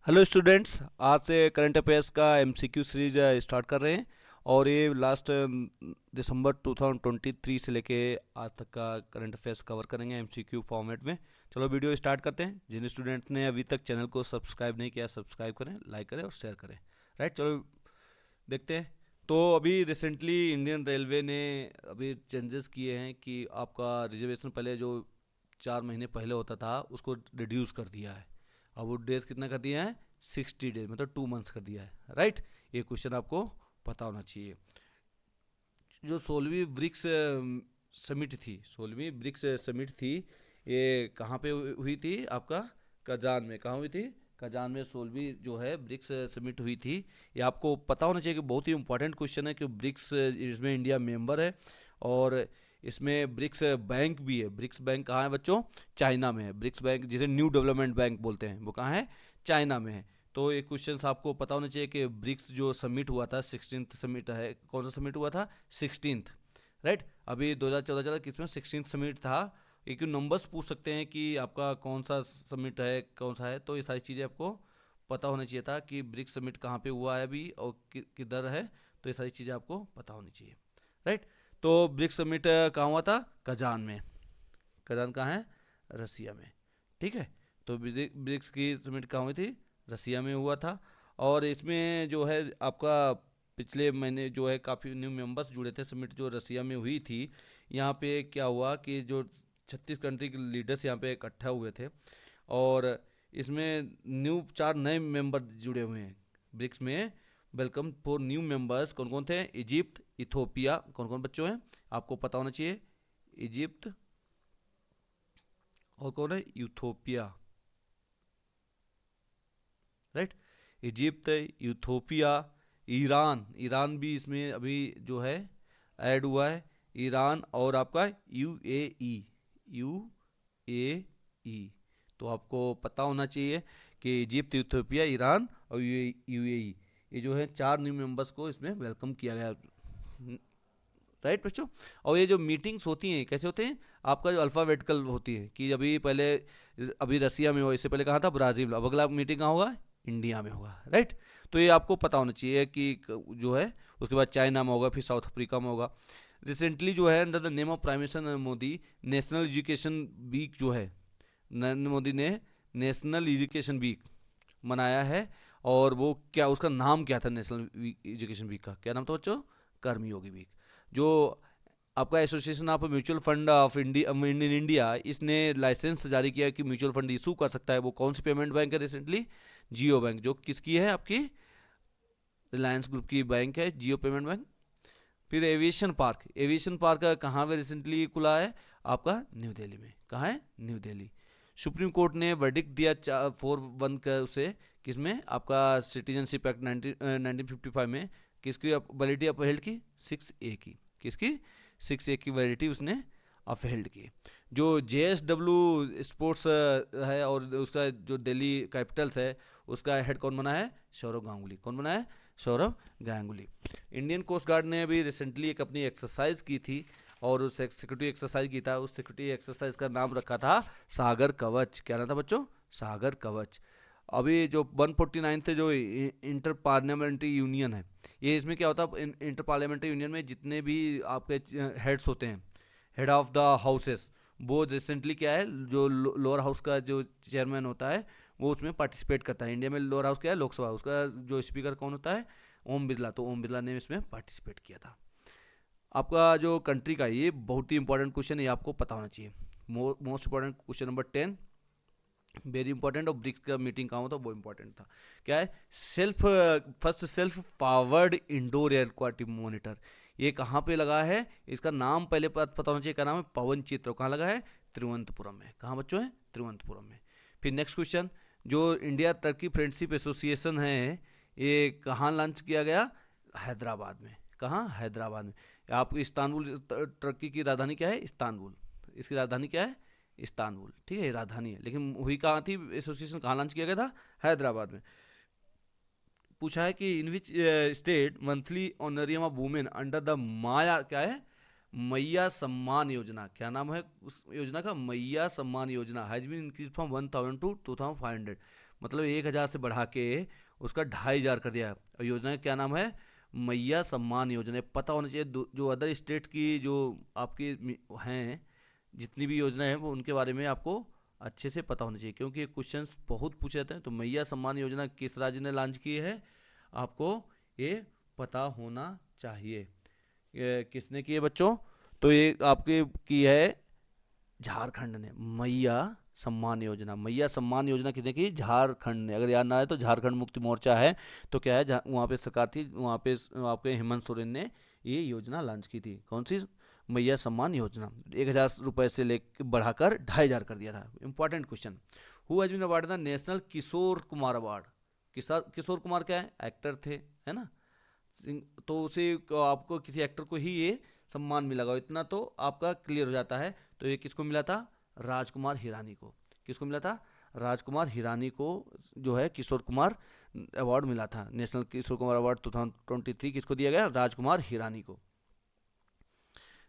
Hello students, आज से current affairs का एमसीक्यू सीरीज स्टार्ट कर रहे हैं। और ये लास्ट दिसंबर 2023 से लेके आज तक का करंट अफेयर्स कवर करेंगे एमसीक्यू फॉर्मेट में। चलो वीडियो स्टार्ट करते हैं। जिन स्टूडेंट ने अभी तक चैनल को सब्सक्राइब नहीं किया, सब्सक्राइब करें, लाइक करें और शेयर करें। राइट, चलो देखते हैं। तो अभी रिसेंटली इंडियन रेलवे ने अभी चेंजेस किए हैं कि आपका रिजर्वेशन पहले जो 4 महीने पहले होता था उसको रिड्यूस कर दिया है। अब वो डेज कितना कर दिया है? 60 डेज, मतलब 2 मंथ्स कर दिया है। राइट, ये क्वेश्चन आपको पता होना चाहिए। जो 16वीं ब्रिक्स समिट थी, 16वीं ब्रिक्स समिट थी, ये कहाँ पे हुई थी? आपका कजान में। कहाँ हुई थी? कजान में 16वीं जो है ब्रिक्स समिट हुई थी। ये आपको पता होना चाहिए कि बहुत ही इंपॉर्टेंट क्वेश्चन है कि ब्रिक्स, इसमें इंडिया मेंबर है। और इसमें ब्रिक्स बैंक भी है। ब्रिक्स बैंक कहाँ है बच्चों? चाइना में है। ब्रिक्स बैंक जिसे न्यू डेवलपमेंट बैंक बोलते हैं, वो कहाँ है? चाइना में है। तो ये क्वेश्चन आपको पता होना चाहिए कि ब्रिक्स जो समिट हुआ था, 16th समिट है। कौन सा समिट हुआ था? 16th। राइट, अभी 2014 चला, किसमें? 16th समिट था। एक नंबर्स पूछ सकते हैं कि आपका कौन सा समिट है, कौन सा है। तो ये सारी चीज़ें आपको पता होना चाहिए था कि ब्रिक्स समिट कहाँ पे हुआ है अभी और किधर है। तो ये सारी चीज़ें आपको पता होनी चाहिए। राइट, तो ब्रिक्स समिट कहाँ हुआ था? कजान में। कजान कहाँ है? रसिया में। ठीक है, तो ब्रिक्स की समिट कहाँ हुई थी? रसिया में हुआ था। और इसमें जो है आपका पिछले महीने जो है काफ़ी न्यू मेंबर्स जुड़े थे। समिट जो रसिया में हुई थी, यहाँ पे क्या हुआ कि जो 36 कंट्री के लीडर्स यहाँ पे इकट्ठा हुए थे। और इसमें न्यू 4 नए मेंबर जुड़े हुए हैं ब्रिक्स में। वेलकम फॉर न्यू मेंबर्स कौन कौन थे? Egypt, Ethiopia. कौन कौन बच्चों हैं? आपको पता होना चाहिए। इजिप्ट और कौन है? Ethiopia. Right, Egypt, Ethiopia, Iran. Iran भी इसमें अभी जो है ऐड हुआ है। ईरान और आपका यूएई। यूएई, तो आपको पता होना चाहिए कि इजिप्ट, यूथोपिया, ईरान और यूएई, ये जो है 4 न्यू मेंबर्स को इसमें वेलकम किया गया। राइट बच्चों। और ये जो मीटिंग्स होती हैं कैसे होते हैं? आपका जो अल्फ़ाबेटिकल होती है कि अभी पहले, अभी रसिया में हुआ, इससे पहले कहाँ था? ब्राज़ील। अब अगला मीटिंग कहाँ होगा? इंडिया में होगा। राइट, तो ये आपको पता होना चाहिए कि जो है उसके बाद चाइना में होगा, फिर साउथ अफ्रीका में होगा। रिसेंटली जो है under the name of prime minister Narendra Modi, national education week जो है, नरेंद्र मोदी ने नेशनल एजुकेशन वीक मनाया है। और वो क्या, उसका नाम क्या था? नेशनल एजुकेशन वीक का क्या नाम था बच्चों? कर्मयोगी वीक। जो आपका association of mutual fund of Indian India, इसने लाइसेंस जारी किया कि म्यूचुअल फंड इशू कर सकता है। वो कौन सी पेमेंट बैंक है? रिसेंटली जियो बैंक, जो किसकी है? आपकी रिलायंस ग्रुप की बैंक है, जियो पेमेंट बैंक। फिर एविएशन पार्क। एविएशन पार्क कहाँ पे रिसेंटली खुला है? आपका न्यू दिल्ली में। कहाँ है? न्यू दिल्ली। सुप्रीम कोर्ट ने वर्डिक्ट दिया 4-1 का उसे, किसमें? आपका सिटीजनशिप एक्ट 1955 में। किसकी वैलिडिटी अपहेल्ड की? 6A की। किसकी? 6A की वैलिडिटी उसने अपहेल्ड की। जो JSW स्पोर्ट्स है और उसका जो दिल्ली कैपिटल्स है, उसका हेड कौन बना है? सौरव गांगुली। कौन बना है? Sourav Ganguly. Indian coast guard ने अभी रिसेंटली एक अपनी एक्सरसाइज की थी और उस सिक्योरिटी एक्सरसाइज की था। उस सिक्योरिटी एक्सरसाइज का नाम रखा था सागर कवच। क्या नाम था बच्चों? सागर कवच। अभी जो 149 थे, जो इंटर पार्लियामेंट्री यूनियन है, ये इसमें क्या होता है? इंटर पार्लियामेंट्री यूनियन में जितने भी आपके हेड्स होते हैं, हेड ऑफ द हाउसेस, वो रिसेंटली क्या है, जो लोअर हाउस का जो चेयरमैन होता है वो उसमें पार्टिसिपेट करता है। इंडिया में लोअर हाउस क्या है? लोकसभा। उसका जो स्पीकर कौन होता है? ओम बिरला। तो ओम बिरला ने इसमें पार्टिसिपेट किया था। आपका जो कंट्री का, ये बहुत ही इंपॉर्टेंट क्वेश्चन है, ये आपको पता होना चाहिए। Most important question number 10, very important. और ब्रिक्स का मीटिंग कहाँ होता है वो इंपॉर्टेंट था। क्या है? First self powered indoor air quality monitor, ये कहाँ पे लगा है? इसका नाम पहले पता होना चाहिए। क्या नाम है? पवन चित्र। कहाँ लगा है? तिरुवनंतपुरम में। कहाँ बच्चों है? तिरुवनंतपुरम में। फिर नेक्स्ट क्वेश्चन, जो इंडिया टर्की फ्रेंडशिप एसोसिएशन है, ये कहाँ लॉन्च किया गया? हैदराबाद में। कहाँ? हैदराबाद में। आप इस्तांबुल, टर्की की राजधानी क्या है? इस्तांबुल। इसकी राजधानी क्या है? इस्तांबुल। ठीक है, ये राजधानी है, लेकिन हुई कहाँ थी? एसोसिएशन कहाँ लॉन्च किया गया था? हैदराबाद में। पूछा है कि in which state monthly honorarium of women under the Maya, क्या है? मैया सम्मान योजना। क्या नाम है उस योजना का? Maiya Samman Yojana has been increase from 1000 to 2500। मतलब 1,000 से बढ़ा के उसका 2,500 कर दिया। और योजना का क्या नाम है? मैया सम्मान योजना। पता होना चाहिए जो अदर स्टेट की जो आपकी हैं जितनी भी योजना है वो उनके बारे में आपको अच्छे से पता होना चाहिए, क्योंकि ये क्वेश्चंस बहुत पूछे जाते हैं। तो मैया सम्मान योजना किस राज्य ने लॉन्च की है, आपको ये पता होना चाहिए। ये किसने की है बच्चों? तो ये आपके की है झारखंड ने, मैया सम्मान योजना। मैया सम्मान योजना किसने की? झारखंड ने। अगर याद ना आए तो झारखंड मुक्ति मोर्चा है, तो क्या है, वहाँ पे सरकार थी, वहाँ पे आपके हेमंत सोरेन ने ये योजना लॉन्च की थी। कौन सी? मैया सम्मान योजना। 1,000 रुपये से लेकर बढ़ाकर 2,500 कर दिया था। Important question. Who has been award the national Kishore Kumar award? Kishore Kumar क्या है? एक्टर थे, है ना। तो उसे आपको किसी एक्टर को ही ये सम्मान मिला, इतना तो आपका क्लियर हो जाता है। तो ये किसको मिला था? राजकुमार हिरानी को। किसको मिला था? राजकुमार हिरानी को जो है किशोर कुमार अवार्ड मिला था। नेशनल किशोर कुमार अवार्ड 2023 किसको दिया गया? राजकुमार हिरानी को।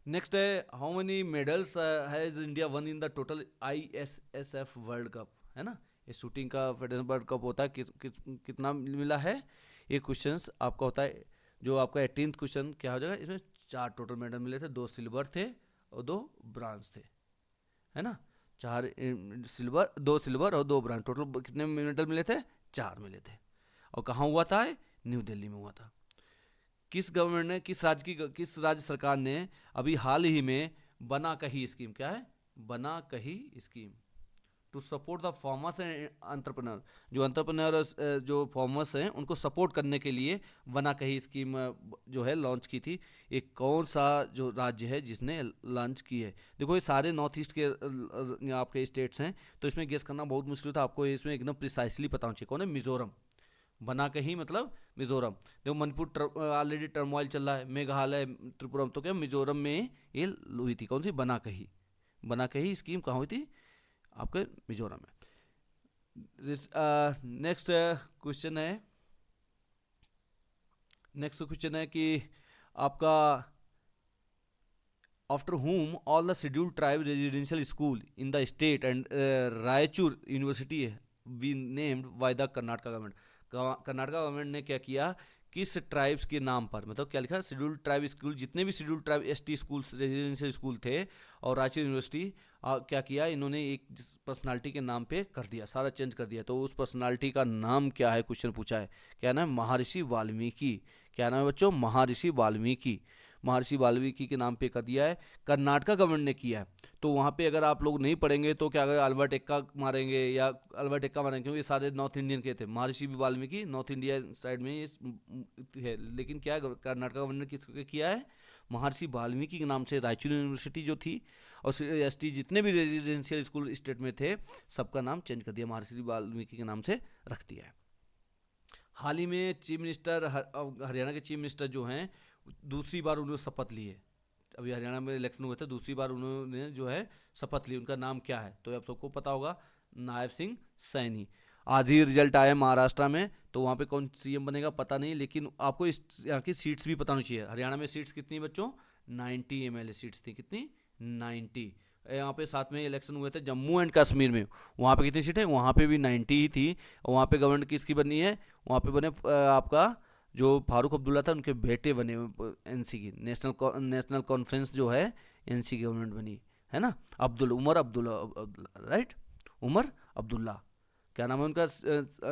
नेक्स्ट है, how many medals has India one in the total ISSF world cup, है ना। ये शूटिंग का फेडरेशन वर्ल्ड कप होता है, कितना मिला है? ये क्वेश्चंस आपका होता है। जो आपका 18th क्वेश्चन क्या हो जाएगा? इसमें 4 टोटल मेडल मिले थे, 2 सिल्वर थे और 2 ब्रांज थे, है ना। 4 सिल्वर, 2 सिल्वर और 2 ब्रांज, टोटल कितने मेडल मिले थे? 4 मिले थे। और कहाँ हुआ था? न्यू दिल्ली में हुआ था। किस गवर्नमेंट ने, किस राज्य सरकार ने अभी हाल ही में बना कही स्कीम, क्या है? बना कही scheme to support the farmers and entrepreneur, जो एंटरप्रेन्योर जो फार्मर्स हैं उनको सपोर्ट करने के लिए बना कही स्कीम जो है लॉन्च की थी। एक कौन सा जो राज्य है जिसने लॉन्च की है? देखो ये सारे नॉर्थ ईस्ट के आपके स्टेट्स हैं, तो इसमें गेस करना बहुत मुश्किल था। आपको इसमें एकदम प्रिसाइसली पता होना चाहिए। कौन है? मिजोरम। बना कहीं मतलब मिजोरम। देखो मणिपुर ऑलरेडी टर्मोइल चल रहा है, मेघालय, त्रिपुरा, तो क्या मिजोरम में ये हुई थी? कौन सी? बना कही। बना कही स्कीम कहाँ हुई थी? आपके मिजोरम में। नेक्स्ट क्वेश्चन है, कि आपका आफ्टर हुम all the scheduled tribe residential school in the state and Raichur university be named by the Karnataka government. Karnataka government ने क्या किया? किस ट्राइब्स के नाम पर, मतलब क्या लिखा? शेड्यूल्ड ट्राइब स्कूल, जितने भी scheduled tribe ST schools, residential school थे, और रांची यूनिवर्सिटी क्या किया इन्होंने? एक पर्सनालिटी के नाम पे कर दिया, सारा चेंज कर दिया। तो उस पर्सनालिटी का नाम क्या है? क्वेश्चन पूछा है। क्या नाम है? महर्षि वाल्मीकि। क्या नाम है बच्चों? महर्षि वाल्मीकि। महर्षि वाल्मीकि के नाम पे कर दिया है, कर्नाटका गवर्नमेंट ने किया है। तो वहाँ पे अगर आप लोग नहीं पढ़ेंगे तो क्या अगर अल्बर्ट एक्का मारेंगे, या अल्बर्ट एक्का मारेंगे, क्योंकि ये सारे नॉर्थ इंडियन के थे। महर्षि वाल्मीकि नॉर्थ इंडिया साइड में ये है, लेकिन क्या कर्नाटका गवर्नमेंट ने किसके किया है? महर्षि वाल्मीकि के नाम से रायचूर यूनिवर्सिटी जो थी और ST जितने भी रेजिडेंशियल स्कूल स्टेट में थे सबका नाम चेंज कर दिया, महर्षि वाल्मीकि के नाम से रख दिया है। हाल ही में चीफ मिनिस्टर हरियाणा के चीफ मिनिस्टर जो हैं दूसरी बार उन्होंने शपथ ली है। अभी हरियाणा में इलेक्शन हुए थे, दूसरी बार उन्होंने जो है शपथ ली। उनका नाम क्या है? तो आप सबको पता होगा, नायब सिंह सैनी। आज ही रिजल्ट आया महाराष्ट्र में, तो वहाँ पे कौन CM बनेगा पता नहीं, लेकिन आपको इस यहाँ की सीट्स भी पता होनी चाहिए। हरियाणा में सीट्स कितनी बच्चों? 90 MLA सीट्स थी। कितनी? 90। यहाँ पे साथ में इलेक्शन हुए थे जम्मू एंड कश्मीर में, वहाँ पे कितनी सीटें? वहाँ पे भी 90 ही थी। और वहाँ पे गवर्नमेंट किसकी बनी है? वहाँ पे बने आपका जो फारूक अब्दुल्ला था, उनके बेटे बने NC की, नेशनल कॉन्फ्रेंस जो है NC गवर्नमेंट बनी, है ना। उमर अब्दुल्ला, राइट, उमर अब्दुल्ला। क्या नाम है उनका?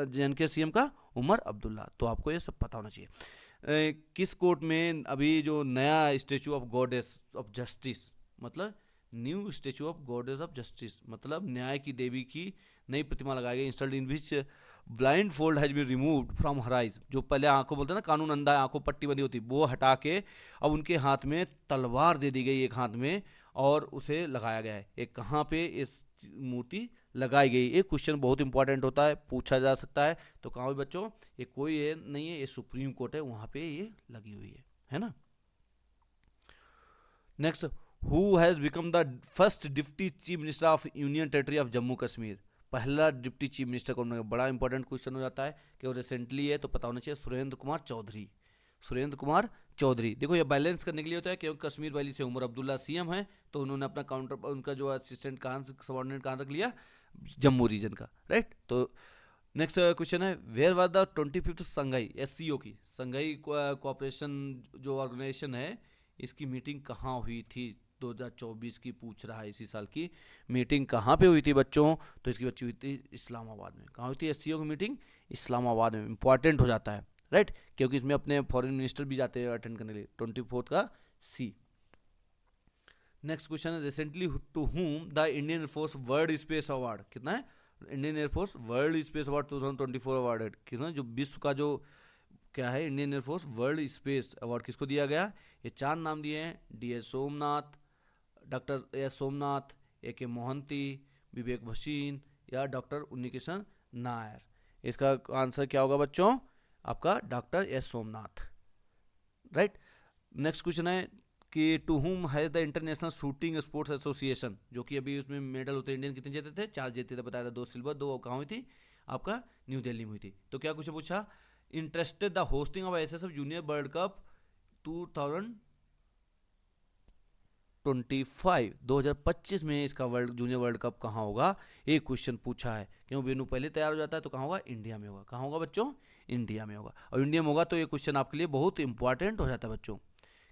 JNK CM का उमर अब्दुल्ला। तो आपको ये सब पता होना चाहिए। किस कोर्ट में अभी जो नया statue of goddess of justice, मतलब new statue of goddess of justice, मतलब न्याय की देवी की नई प्रतिमा लगाई गई, installed in which blindfold has been removed from her eyes. जो पहले आंखों बोलते हैं ना, कानून अंधा है, आंखों पट्टी बंदी होती, वो हटा के अब उनके हाथ में तलवार दे दी गई, एक हाथ में, और उसे लगाया गया है। एक कहाँ पे इस मूर्ति लगाई गई? एक क्वेश्चन बहुत इंपॉर्टेंट होता है, पूछा जा सकता है। तो कहाँ हुई बच्चों? ये कोई ये नहीं है, ये सुप्रीम कोर्ट है, वहाँ पे ये लगी हुई है ना। Next, who has become the first deputy chief minister of union territory of Jammu Kashmir? पहला डिप्टी चीफ मिनिस्टर कौन? बड़ा इंपॉर्टेंट क्वेश्चन हो जाता है कि वो रिसेंटली है, तो पता होना चाहिए। सुरेंद्र कुमार चौधरी। सुरेंद्र कुमार चौधरी। देखो ये बैलेंस करने के लिए होता है, क्योंकि कश्मीर वैली से उमर अब्दुल्ला CM है, तो उन्होंने अपना काउंटर, उनका जो असिस्टेंट कहाँ, सबऑर्डिनेट कहाँ रख लिया? जम्मू रीजन का, राइट। तो नेक्स्ट क्वेश्चन है, where was the 25th Shanghai SCO की, संघाई कोऑपरेशन जो ऑर्गेनाइजेशन है, इसकी मीटिंग कहाँ हुई थी 2024 की, पूछ रहा है इसी साल की मीटिंग कहाँ पे हुई थी बच्चों, तो इसकी बच्ची हुई थी इस्लामाबाद में। कहाँ हुई थी एससीओ की मीटिंग? इस्लामाबाद में। इंपॉर्टेंट हो जाता है, राइट, क्योंकि इसमें अपने फॉरेन मिनिस्टर भी जाते हैं अटेंड करने के लिए। 24 का सी। नेक्स्ट क्वेश्चन है, recently to whom the Indian air force world space award, कितना है? Indian air force world space award 2024 awarded, कितना, जो विश्व का जो क्या है Indian air force world space award किसको दिया गया? ये 4 नाम दिए हैं, DS Somnath, doctor S Somnath, A K Mohanty, विवेक भसीन या डॉक्टर उन्नीकृष्ण नायर। इसका आंसर क्या होगा बच्चों? आपका doctor S Somnath, right. Next question है कि to whom has the international shooting sports association, जो कि अभी उसमें मेडल होते हैं, इंडियन कितने जीते थे? 4 जीते थे, बताया था, 2 सिल्वर, 2 कहाँ हुई थी? आपका न्यू दिल्ली में हुई थी। तो क्या कुछ पूछा, interested the hosting of SSF junior world cup 2025 में इसका वर्ल्ड जूनियर वर्ल्ड कप कहाँ होगा? एक क्वेश्चन पूछा है। क्यों? वेन्यू पहले तैयार हो जाता है तो कहाँ होगा? इंडिया में होगा। कहाँ होगा बच्चों? इंडिया में होगा। और इंडिया में होगा तो ये क्वेश्चन आपके लिए बहुत इंपॉर्टेंट हो जाता है बच्चों,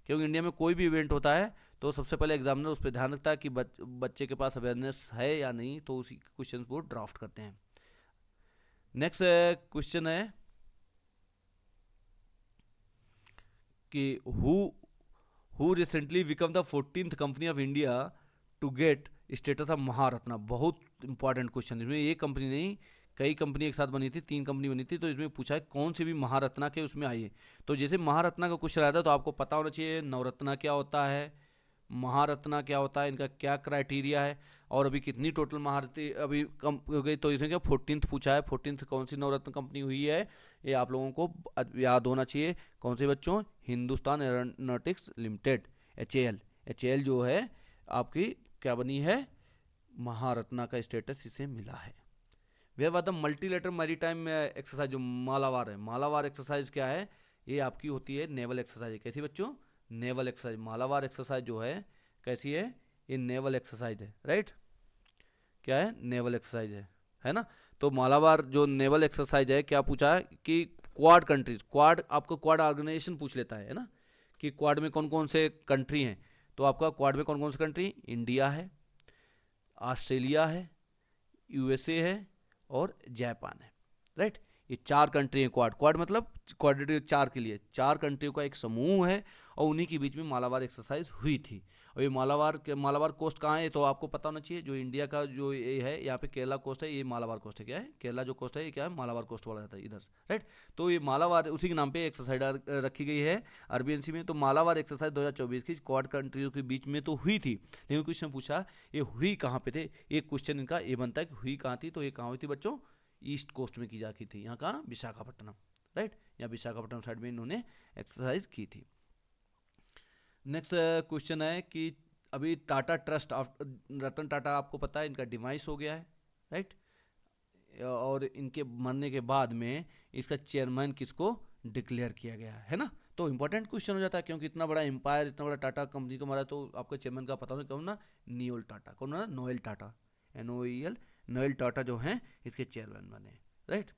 क्योंकि इंडिया में कोई भी इवेंट होता है तो सबसे पहले एग्जामिनर उस पर ध्यान रखता है कि बच्चे के पास अवेयरनेस है या नहीं, तो उसी क्वेश्चन को ड्राफ्ट करते हैं। नेक्स्ट क्वेश्चन है कि who recently become the 14th company of India to get status of Maharatna. बहुत इंपॉर्टेंट क्वेश्चन, इसमें ये कंपनी नहीं, कई कंपनी एक साथ बनी थी, 3 कंपनी बनी थी, तो इसमें पूछा है कौन सी भी महारत्ना के उसमें आई है। तो जैसे महारत्ना का क्वेश्चन आया था तो आपको पता होना चाहिए नवरत्ना क्या होता है, महारत्ना क्या होता है, इनका क्या क्राइटेरिया है, और अभी कितनी टोटल महारथी अभी कम हो गई। तो इसमें क्या 14th पूछा है, 14th कौन सी नवरत्न कंपनी हुई है, ये आप लोगों को याद होना चाहिए। कौन से बच्चों? हिंदुस्तान एरोनॉटिक्स लिमिटेड, एचएएल जो है आपकी क्या बनी है? महारत्ना का स्टेटस इसे मिला है। वे बाद मल्टीलेटरल मैरीटाइम एक्सरसाइज जो मालाबार है, मालाबार एक्सरसाइज क्या है? ये आपकी होती है नेवल एक्सरसाइज। कैसी बच्चों? Naval exercise. मालाबार एक्सरसाइज जो है कैसी है? ये नेवल एक्सरसाइज है, राइट। क्या है? नेवल एक्सरसाइज है ना। तो मालाबार जो नेवल एक्सरसाइज है, क्या पूछा है कि क्वाड कंट्रीज, क्वाड आपको क्वाड ऑर्गेनाइजेशन पूछ लेता है ना, कि क्वाड में कौन कौन से कंट्री हैं। तो आपका क्वाड में कौन कौन से कंट्री? इंडिया है, ऑस्ट्रेलिया है, यूएसए है और जापान है, राइट। ये 4 कंट्री हैं क्वाड। क्वाड मतलब क्वाड्रेटिक 4 के लिए 4 कंट्रियों का एक समूह है, और उन्हीं के बीच में मालाबार एक्सरसाइज हुई थी। और ये मालाबार कोस्ट कहाँ है? तो आपको पता होना चाहिए, जो इंडिया का जो ये है, यहाँ पे केरला कोस्ट है, ये मालाबार कोस्ट है। क्या है? केरला जो कोस्ट है ये क्या है? मालाबार कोस्ट वाला जाता है इधर, राइट। तो ये मालाबार उसी के नाम पे एक्सरसाइज रखी गई है आरबीएनसी में। तो मालाबार एक्सरसाइज 2024 की क्वाड कंट्रियों के बीच में तो हुई थी, लेकिन क्वेश्चन पूछा ये हुई कहाँ पे थे। एक क्वेश्चन इनका ये बनता है कि हुई कहाँ थी, तो ये कहाँ हुई थी बच्चों? ईस्ट कोस्ट में की जाती थी। यहाँ कहाँ? विशाखापट्टनम, राइट। यहाँ विशाखापट्टनम साइड में इन्होंने एक्सरसाइज की थी। नेक्स्ट क्वेश्चन है कि अभी टाटा ट्रस्ट, रतन टाटा आपको पता है इनका डिवाइस हो गया है, राइट। और इनके मरने के बाद में इसका चेयरमैन किसको डिक्लेयर किया गया है ना। तो इंपॉर्टेंट क्वेश्चन हो जाता है, क्योंकि इतना बड़ा एम्पायर, इतना बड़ा टाटा कंपनी को मारा, तो आपका चेयरमैन का पता होना कौन ना? नियोल टाटा। कौन ना? Noel Tata, NOEL, Noel Tata जो हैं इसके चेयरमैन बने, राइट।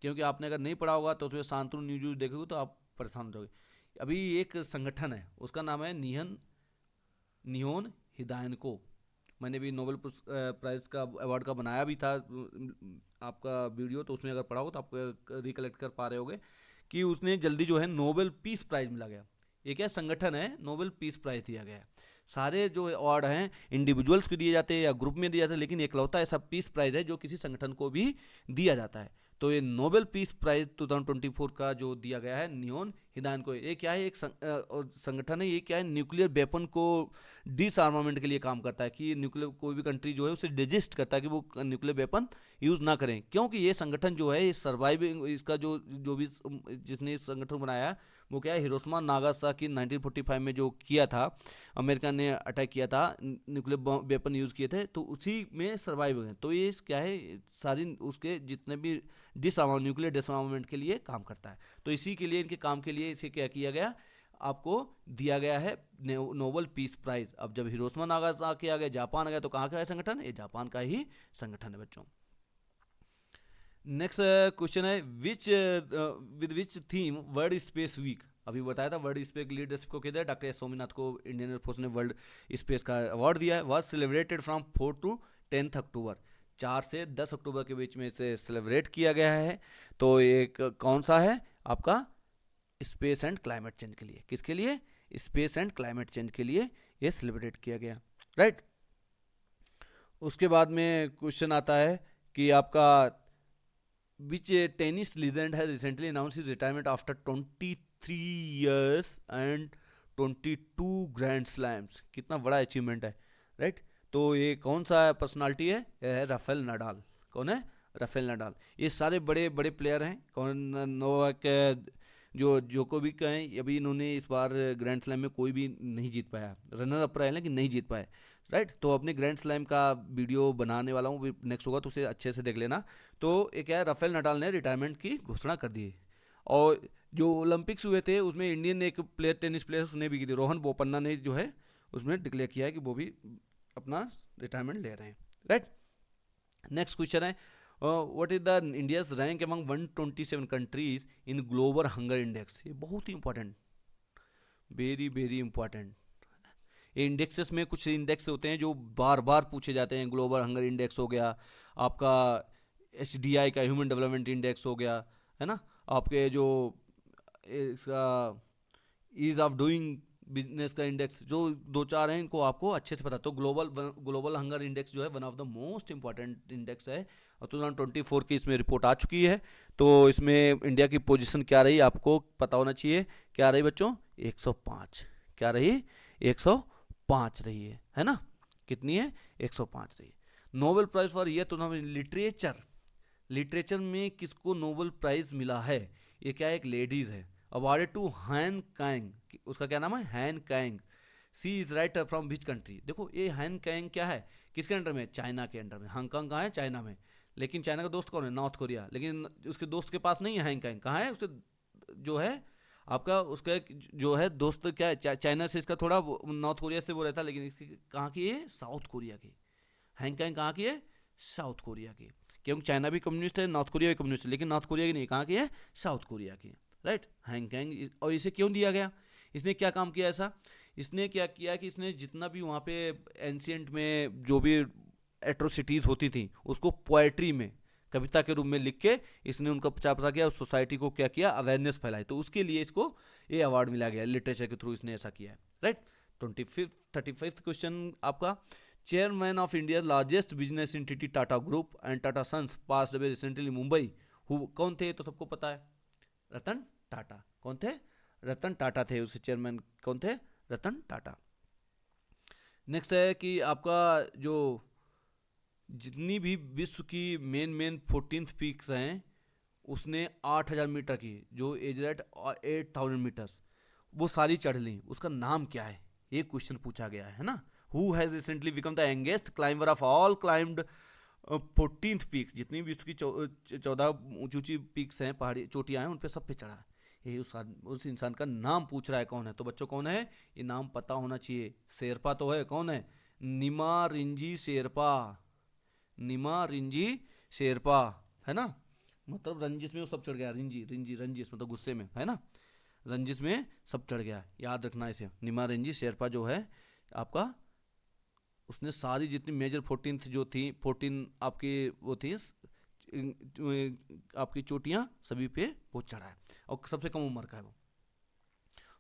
क्योंकि आपने अगर नहीं पढ़ा होगा तो उसमें शांतनु न्यूज देखोगे तो आप परेशान हो जाओगे। अभी एक संगठन है, उसका नाम है निहोन हिदायनको। मैंने भी नोबेल प्राइज़ का अवार्ड का बनाया भी था आपका वीडियो, तो उसमें अगर पढ़ा हो तो आप रिकलेक्ट कर पा रहे होगे कि उसने जल्दी जो है नोबेल पीस प्राइज़ मिला गया। ये क्या संगठन है? नोबेल पीस प्राइज़ दिया गया है। सारे जो अवार्ड हैं इंडिविजुअल्स को दिए जाते हैं या ग्रुप में दिए जाते हैं, लेकिन एकलौता ऐसा पीस प्राइज़ है जो किसी संगठन को भी दिया जाता है। तो ये नोबेल पीस प्राइज 2024 का जो दिया गया है निहोन हिदायनको, ये क्या है? एक संगठन है। ये क्या है? न्यूक्लियर वेपन को डिसआर्मामेंट के लिए काम करता है, कि न्यूक्लियर कोई भी कंट्री जो है उसे डिजिस्ट करता है कि वो न्यूक्लियर वेपन यूज़ ना करें। क्योंकि ये संगठन जो है, ये सर्वाइविंग, इसका जो भी जिसने इस संगठन को बनाया वो क्या है? हिरोशिमा नागासाकी 1945 में जो किया था, अमेरिका ने अटैक किया था, न्यूक्लियर वेपन यूज़ किए थे, तो उसी में सर्वाइव हैं। तो ये क्या है? सारी उसके जितने भी न्यूक्लियर डिसआर्मामेंट के लिए काम करता है। तो इसी के लिए, इनके काम के लिए इसे क्या किया गया? आपको दिया गया है नोबेल पीस प्राइज। अब जब हिरोशिमा नागासाकी आ गया, जापान आ गया, तो कहाँ का है संगठन? ये जापान का ही संगठन है बच्चों। नेक्स्ट क्वेश्चन है which with which theme world space week, अभी बताया था वर्ल्ड स्पेस लीडरशिप को कहते हैं, डॉक्टर एस सोमनाथ को इंडियन एयरफोर्स ने वर्ल्ड स्पेस का अवार्ड दिया है, वॉज सेलिब्रेटेड फ्रॉम 4 to 10 अक्टूबर, 4 से 10 अक्टूबर के बीच में इसे सेलिब्रेट किया गया है। तो एक कौन सा है आपका, स्पेस एंड क्लाइमेट चेंज के लिए, किसके लिए, स्पेस एंड क्लाइमेट चेंज के लिए ये सेलिब्रेट किया गया, राइट। उसके बाद में क्वेश्चन आता है कि आपका which tennis legend has recently announced his retirement after 23 years and 22 grand slams, कितना बड़ा अचीवमेंट है, राइट। तो ये कौन सा पर्सनालिटी है, यह है राफेल नडाल। कौन है, राफेल नडाल। ये सारे बड़े बड़े प्लेयर हैं, कौन, नोवाक, जो जोकोविक हैं, अभी इन्होंने इस बार ग्रैंड स्लैम में कोई भी नहीं जीत पाया, रनर अप रहे लेकिन नहीं जीत पाए, राइट। तो अपने ग्रैंड स्लैम का वीडियो बनाने वाला हूँ, नेक्स्ट होगा तो उसे अच्छे से देख लेना। तो एक है, राफेल नडाल ने रिटायरमेंट की घोषणा कर दी। और जो ओलंपिक्स हुए थे उसमें इंडियन एक प्लेयर, टेनिस प्लेयर, उसने भी की थी, रोहन बोपन्ना ने जो है उसमें डिक्लेयर किया है कि वो भी अपना रिटायरमेंट ले रहे हैं, राइट। नेक्स्ट क्वेश्चन है what is the India's rank among 127 countries in global hunger index, ये बहुत ही important, very very important. Indexes में कुछ इंडेक्स होते हैं जो बार बार पूछे जाते हैं, ग्लोबल हंगर इंडेक्स हो गया आपका, HDI का ह्यूमन डेवलपमेंट इंडेक्स हो गया, है ना, आपके जो इसका ईज ऑफ डूइंग बिजनेस का इंडेक्स, जो दो चार हैं इनको आपको अच्छे से पता। तो ग्लोबल हंगर इंडेक्स जो है one of the most important index है, और 2024 की इसमें रिपोर्ट आ चुकी है। तो इसमें इंडिया की पोजीशन क्या रही आपको पता होना चाहिए, क्या रही बच्चों, 105, क्या रही, 105 रही है ना, कितनी है, 105 रही है। Nobel prize for year 2000 literature, literature में किसको नोबेल प्राइज मिला है, ये क्या है, एक लेडीज है, अवार्डेड टू हैन कैंग, उसका क्या नाम है, Han Kang. She is writer from which country, देखो ये हैन कैंग क्या है, किसके अंडर में, चाइना के अंडर में। हांगकांग कहाँ है, चाइना में, लेकिन चाइना का दोस्त कौन है, नॉर्थ कोरिया, लेकिन उसके दोस्त के पास नहीं है हैन कैंग, कहाँ है उसके जो है आपका, उसका जो है दोस्त क्या है, चाइना से इसका थोड़ा नॉर्थ कोरिया से वो रहता है, लेकिन इसकी कहाँ की है, साउथ कोरिया की। हैंग कैंग कहाँ की है, साउथ कोरिया की, क्योंकि चाइना भी कम्युनिस्ट है, नॉर्थ कोरिया भी कम्युनिस्ट है, लेकिन नॉर्थ कोरिया की नहीं, कहाँ की है, साउथ कोरिया की, राइट। हैंग कैंग, और इसे क्यों दिया गया, इसने क्या काम किया ऐसा, इसने क्या किया कि इसने जितना भी वहाँ पे एंशियंट में जो भी एट्रोसिटीज़ होती थी उसको पोएट्री में, कविता के रूप में लिख के इसने उनका प्रचार प्रसार किया, उस सोसाइटी को क्या किया, अवेयरनेस फैलाई, तो उसके लिए इसको ये अवार्ड मिला गया, लिटरेचर के थ्रू इसने ऐसा किया है, राइट। 35th क्वेश्चन आपका, chairman of India largest business entity Tata group and Tata sons passed away recently Mumbai, कौन थे, तो सबको पता है, रतन टाटा। कौन थे, रतन टाटा थे, उसके चेयरमैन कौन थे, रतन टाटा। नेक्स्ट है कि आपका जो जितनी भी विश्व की मेन 14th पीक्स हैं उसने 8000 मीटर की, जो एज एट 8000 मीटर्स, वो सारी चढ़ ली, उसका नाम क्या है, ये क्वेश्चन पूछा गया है ना। Who has recently become the youngest climber of all climbed 14th peaks, जितनी भी विश्व की 14 ऊंची ऊंची पीक्स हैं, पहाड़ी चोटियां हैं, उन पे सब पे चढ़ा है, ये उस इंसान का नाम पूछ रहा है कौन है। तो बच्चों कौन है, ये नाम पता होना चाहिए, शेरपा तो है, कौन है, निमा रिंजी शेरपा, निमा रिंजी शेरपा, है ना, मतलब रंजिश में वो सब चढ़ गया, रिंजी रिंजी रंजिश मतलब गुस्से में, है ना, रंजिश में सब चढ़ गया, याद रखना इसे। निमा रिंजी शेरपा जो है आपका, उसने सारी जितनी मेजर 14th जो थी, 14 आपकी वो थी आपकी चोटियां सभी पे वो चढ़ा है, और सबसे कम उम्र का है वो।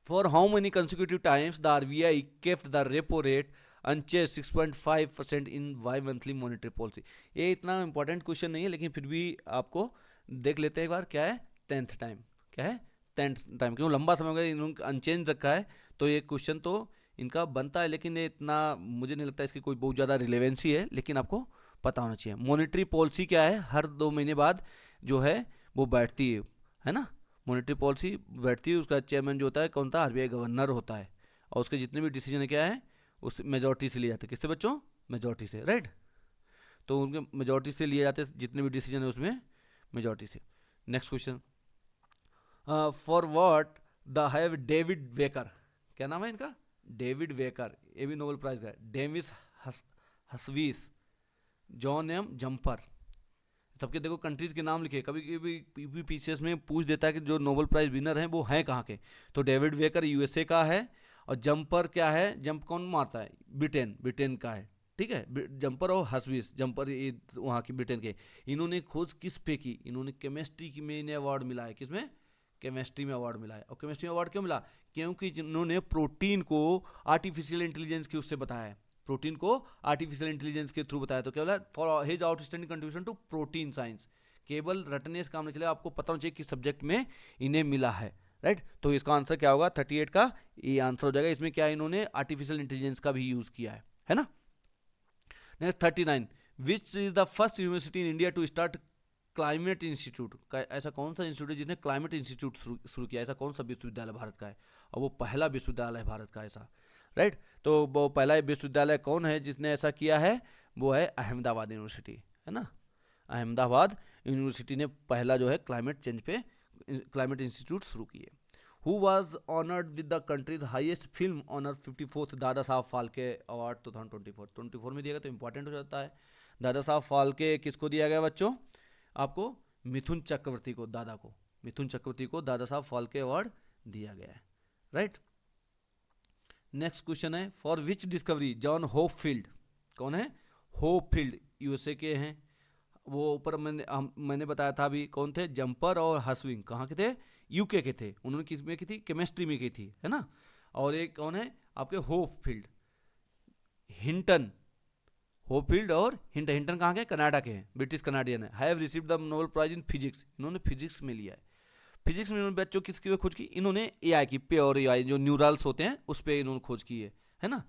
For how many consecutive times the RBI kept the repo rate unchanged 6.5% in bimonthly monetary policy, ये इतना इंपॉर्टेंट क्वेश्चन नहीं है, लेकिन फिर भी आपको देख लेते हैं एक बार, क्या है, 10th टाइम, क्या है, 10th टाइम, क्यों लंबा समय हो गया इन्होंने अनचेंज रखा है, तो ये क्वेश्चन तो इनका बनता है, लेकिन ये इतना मुझे नहीं लगता इसकी कोई बहुत ज़्यादा रिलेवेंसी है, लेकिन आपको पता होना चाहिए। मॉनिटरी पॉलिसी क्या है, हर 2 महीने बाद जो है वो बैठती है ना, मॉनिटरी पॉलिसी बैठती है, उसका चेयरमैन जो होता है कौन था, RBI गवर्नर होता है, और उसके जितने भी डिसीजन है क्या है, उस मेजोरिटी से लिए जाते हैं, किससे बच्चों, मेजोरिटी से, राइट। तो उनके मेजोरिटी से लिए जाते हैं जितने भी डिसीजन है उसमें मेजोरिटी से। Next question, for what the have David waker, क्या नाम है इनका, डेविड वेकर, ये भी नोबेल प्राइज का है, डेविस हसवीस, जॉन एम जम्पर, सबके देखो कंट्रीज के नाम लिखे, कभी कभी यूपीपीसीएस में पूछ देता है कि जो नोबेल प्राइज विनर हैं वो हैं कहाँ के, तो डेविड वेकर यूएसए का है, और जंपर क्या है, जंप कौन मारता है, ब्रिटेन, ब्रिटेन का है, ठीक है। जंपर और हसविस, जंपर ये वहाँ की ब्रिटेन के। इन्होंने खोज किस पे की, इन्होंने केमिस्ट्री की में इन्हें अवार्ड मिला है, किसमें, केमिस्ट्री में अवार्ड मिला है। और केमिस्ट्री में अवार्ड क्यों मिला, क्योंकि जिन्होंने प्रोटीन को आर्टिफिशियल इंटेलिजेंस के उससे बताया है, प्रोटीन को आर्टिफिशियल इंटेलिजेंस के थ्रू बताया, तो क्या बोला, for his outstanding contribution to protein science. केवल रटने से काम नहीं चलेगा, आपको पता होना चाहिए किस सब्जेक्ट में इन्हें मिला है, राइट। तो इसका आंसर क्या होगा, 38 का ये आंसर हो जाएगा। इसमें क्या है, इन्होंने आर्टिफिशियल इंटेलिजेंस का भी यूज किया है ना। Next 39, which is the first university in India to start climate institute. ऐसा कौन सा इंस्टीट्यूट है जिसने क्लाइमेट इंस्टीट्यूट शुरू किया, ऐसा कौन सा विश्वविद्यालय भारत का है, और वो पहला विश्वविद्यालय है भारत का ऐसा, राइट। तो वो पहला विश्वविद्यालय कौन है जिसने ऐसा किया है, वो है अहमदाबाद यूनिवर्सिटी, है ना। अहमदाबाद यूनिवर्सिटी ने पहला जो है क्लाइमेट चेंज पे क्लाइमेट इंस्टीट्यूट शुरू किए। Who was honoured with the country's highest film honour 54th Dada Saheb Phalke award 2024 में दिया गया, तो इंपॉर्टेंट हो जाता है। दादा साहब फाल्के किसको दिया गया बच्चों, आपको मिथुन चक्रवर्ती को, दादा को, मिथुन चक्रवर्ती को दादा साहब फाल्के अवार्ड दिया गया है, राइट। नेक्स्ट क्वेश्चन है, फॉर विच डिस्कवरी जॉन होपफील्ड, कौन है, होपफील्ड यूएसए के हैं। वो ऊपर मैंने बताया था अभी, कौन थे, जंपर और हसविंग कहाँ के थे, यूके के थे। उन्होंने किस में की थी, केमिस्ट्री में की थी, है ना। और एक कौन है आपके, होपफील्ड, हिंटन, होपफील्ड और हिंटन, हिंटन कहाँ के, कनाडा के हैं, ब्रिटिश कनाडियन है। Have received the Nobel prize in physics, इन्होंने फिजिक्स में लिया है। फिजिक्स में इन्होंने बच्चों किसकी खोज की, इन्होंने एआई की, प्योर एआई जो न्यूरल्स होते हैं उस पर इन्होंने खोज की है ना।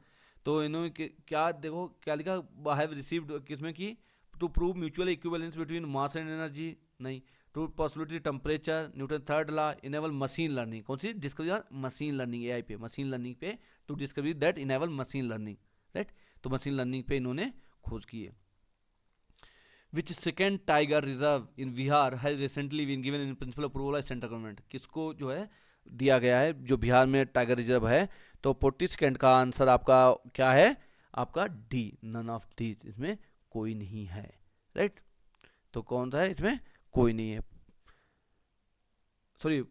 तो इन्होंने क्या देखो क्या लिखा, हैव रिसीव्ड किसमें की, to prove mutual equivalence between mass and energy, नहीं, to possibility temperature, Newton third law, enable machine learning, कौन सी डिस्कवरी, मशीन लर्निंग, एआई पे, मशीन लर्निंग पे, to discovery that enable machine learning, right. तो machine learning पे इन्होंने खोज की है। Which second tiger reserve in Bihar has recently been given in principle approval of central government, किसको जो है दिया गया है जो बिहार में टाइगर रिजर्व है। तो 42 का आंसर आपका क्या है, आपका डी, नन ऑफ दीज, इसमें कोई नहीं है, राइट। तो कौन सा है, इसमें कोई नहीं है, सॉरी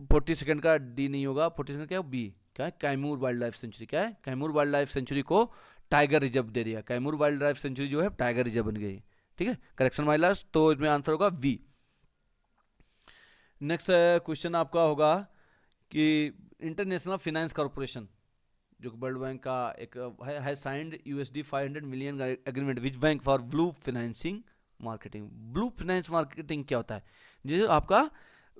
42 का डी नहीं होगा, 42 क्या बी, क्या है, कैमूर वाइल्ड लाइफ सेंचुरी, क्या है, कैमूर वाइल्ड लाइफ सेंचुरी को टाइगर रिजर्व दे दिया, कैमूर वाइल्ड लाइफ सेंचुरी जो है टाइगर रिजर्व बन गई, ठीक है, करेक्शन माय लास्ट। तो इसमें आंसर होगा वी। नेक्स्ट क्वेश्चन आपका होगा कि इंटरनेशनल फाइनेंस कॉर्पोरेशन जो वर्ल्ड बैंक का एक है signed USD 500 million agreement which bank for blue financing marketing. Blue finance marketing क्या होता है, जो आपका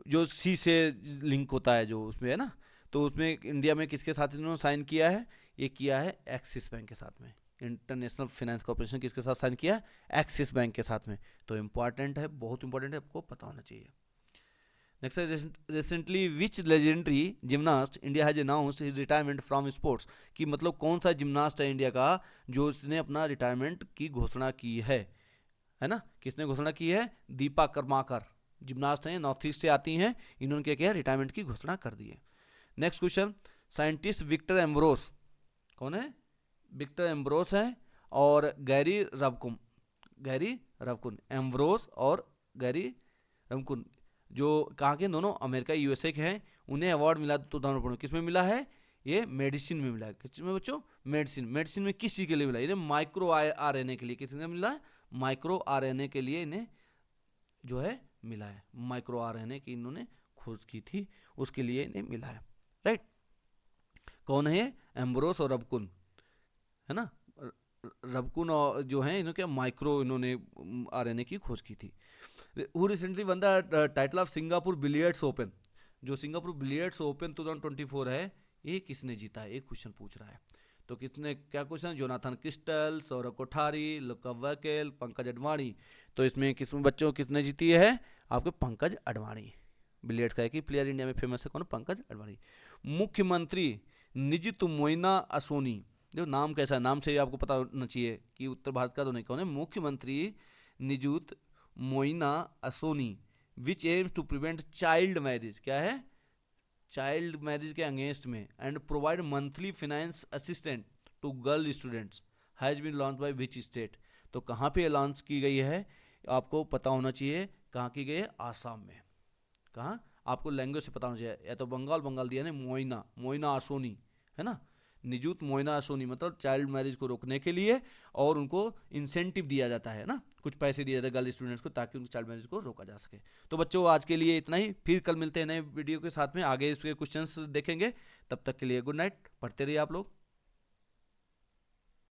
जो सी से लिंक होता है जो उसमें है ना, तो उसमें इंडिया में किसके साथ इन्होंने साइन किया है, ये किया है एक्सिस बैंक के साथ में। इंटरनेशनल फाइनेंस कॉर्पोरेशन किसके साथ साइन किया, एक्सिस बैंक के साथ में। तो इंपॉर्टेंट है, बहुत इंपॉर्टेंट है, आपको पता होना चाहिए। नेक्स्ट है, recently which legendary gymnast India has announced his retirement from sports, कि मतलब कौन सा जिमनास्ट है इंडिया का जो इसने अपना रिटायरमेंट की घोषणा की है ना। किसने घोषणा की है, दीपा कर्माकर, जिमनास्ट हैं, नॉर्थ ईस्ट से आती हैं, इन्होंने क्या किया, रिटायरमेंट की घोषणा कर दी है। Next question, scientist Victor Ambros, कौन है, विक्टर एम्ब्रोस है, और गैरी रवकुन, एम्ब्रोस और गैरी रवकुन जो कहाँ के, दोनों अमेरिका USA के हैं। उन्हें अवार्ड मिला 2014, किस में मिला है, ये मेडिसिन में मिला है। किस में बच्चों, मेडिसिन में किस चीज़ के लिए मिला, इन्हें माइक्रो RNA के लिए, किसने मिला है, माइक्रो RNA के लिए इन्हें जो है मिला है, माइक्रो RNA की इन्होंने खोज की थी, उसके लिए इन्हें मिला है, राइट। कौन है ये, एम्ब्रोस और रवकुन, है ना। रवकुन और जो है इन्होंने क्या माइक्रो इन्होंने RNA की खोज की थी। Who recently won the title of Singapore billiards open, जो सिंगापुर बिलियर्ड्स ओपन 2024 है, ये किसने जीता है, एक क्वेश्चन पूछ रहा है। तो कितने क्या question, Jonathan Crystal, Sourav Kothari, Luca वैकेल, पंकज अडवाणी। तो इसमें किसमें बच्चों किसने जीती है, आपके पंकज अडवाणी। बिलियर्ड्स का एक ही प्लेयर इंडिया में फेमस है, कौन, पंकज अडवाणी। मुख्यमंत्री निजित मोइना असोनी, जो नाम कैसा है, नाम से आपको पता होना चाहिए कि उत्तर भारत का तो नहीं, कौन है, मुख्यमंत्री निजुत मोइना असोनी, which aims to prevent child marriage, क्या है, चाइल्ड मैरिज के अगेंस्ट में, and provide monthly finance assistant to girl students, has been launch by which state. तो कहाँ पे लॉन्च की गई है, आपको पता होना चाहिए कहाँ की गई है, आसाम में। कहाँ, आपको लैंग्वेज से पता होना चाहिए, या तो बंगाल दिया ना, मोइना मोइना आसोनी, है ना, निजुत मोइना आसोनी, मतलब चाइल्ड मैरिज को रोकने के लिए, और उनको इंसेंटिव दिया जाता है ना, कुछ पैसे दिए जाते हैं गर्ल स्टूडेंट्स को, ताकि उनकी चाइल्ड मैरिज को रोका जा सके। तो बच्चों आज के लिए इतना ही, फिर कल मिलते हैं नए वीडियो के साथ में, आगे इसके क्वेश्चंस देखेंगे। तब तक के लिए गुड नाइट, पढ़ते रहिए आप लोग।